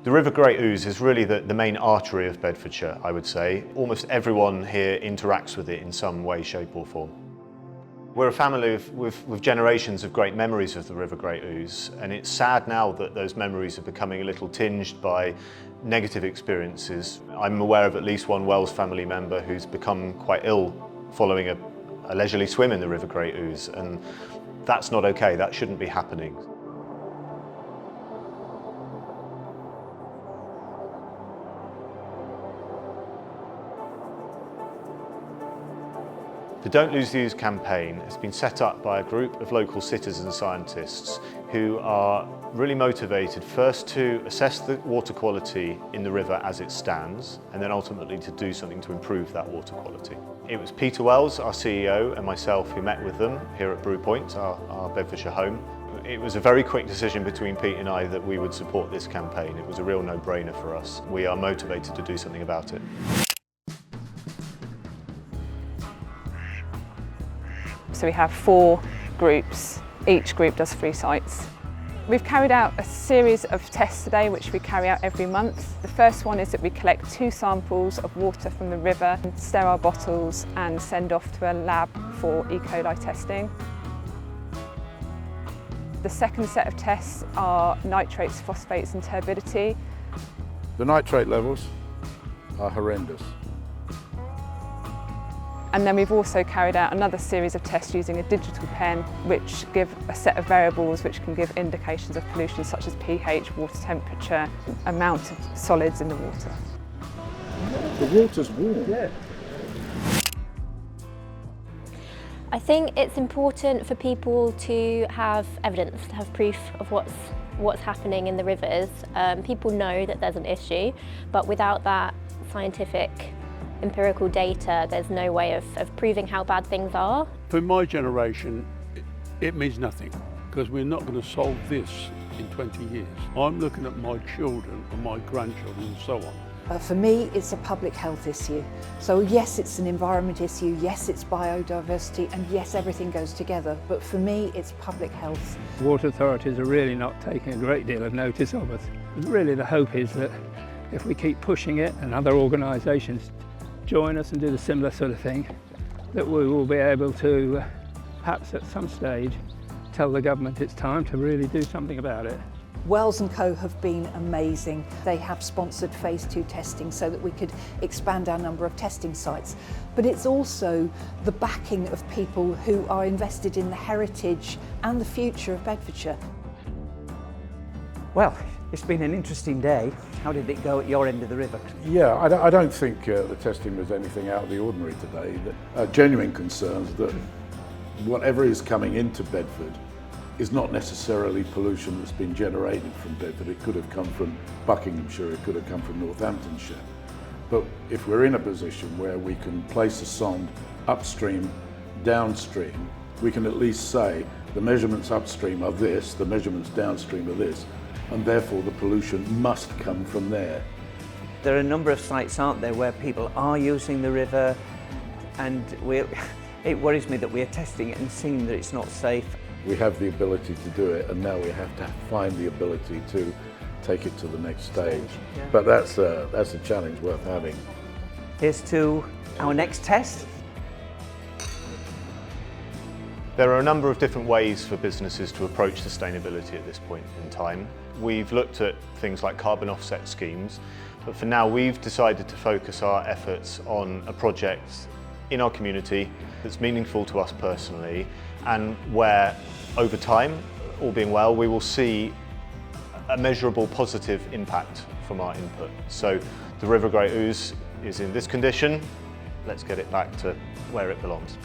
The River Great Ouse is really the main artery of Bedfordshire, I would say. Almost everyone here interacts with it in some way, shape or form. We're a family with generations of great memories of the River Great Ouse, and it's sad now that those memories are becoming a little tinged by negative experiences. I'm aware of at least one Wells family member who's become quite ill following a leisurely swim in the River Great Ouse, and that's not okay, that shouldn't be happening. The Don't Lose the Ouse campaign has been set up by a group of local citizen scientists who are really motivated first to assess the water quality in the river as it stands, and then ultimately to do something to improve that water quality. It was Peter Wells, our CEO, and myself who met with them here at Brew Point, our Bedfordshire home. It was a very quick decision between Pete and I that we would support this campaign. It was a real no-brainer for us. We are motivated to do something about it. So we have 4 groups, each group does 3 sites. We've carried out a series of tests today which we carry out every month. The first one is that we collect 2 samples of water from the river, sterile bottles and send off to a lab for E. coli testing. The second set of tests are nitrates, phosphates and turbidity. The nitrate levels are horrendous. And then we've also carried out another series of tests using a digital pen which give a set of variables which can give indications of pollution such as pH, water temperature, amount of solids in the water. The water's warm. Yeah. I think it's important for people to have evidence, to have proof of what's happening in the rivers. People know that there's an issue, but without that scientific empirical data, there's no way of proving how bad things are. For my generation, it means nothing, because we're not going to solve this in 20 years. I'm looking at my children and my grandchildren and so on. For me, it's a public health issue. So yes, it's an environment issue, yes, it's biodiversity, and yes, everything goes together. But for me, it's public health. Water authorities are really not taking a great deal of notice of us. And really the hope is that if we keep pushing it and other organisations join us and do the similar sort of thing, that we will be able to perhaps at some stage tell the government it's time to really do something about it. Wells & Co have been amazing. They have sponsored phase 2 testing so that we could expand our number of testing sites. But it's also the backing of people who are invested in the heritage and the future of Bedfordshire. Well, it's been an interesting day. How did it go at your end of the river? Yeah, I don't think the testing was anything out of the ordinary today. Genuine concerns that whatever is coming into Bedford is not necessarily pollution that's been generated from Bedford. It could have come from Buckinghamshire, it could have come from Northamptonshire. But if we're in a position where we can place a sonde upstream, downstream, we can at least say the measurements upstream are this, the measurements downstream are this, and therefore the pollution must come from there. There are a number of sites, aren't there, where people are using the river, and it worries me that we're testing it and seeing that it's not safe. We have the ability to do it, and now we have to find the ability to take it to the next stage. Yeah. But that's a challenge worth having. Here's to our next test. There are a number of different ways for businesses to approach sustainability at this point in time. We've looked at things like carbon offset schemes, but for now we've decided to focus our efforts on a project in our community that's meaningful to us personally, and where over time, all being well, we will see a measurable positive impact from our input. So the River Great Ouse is in this condition. Let's get it back to where it belongs.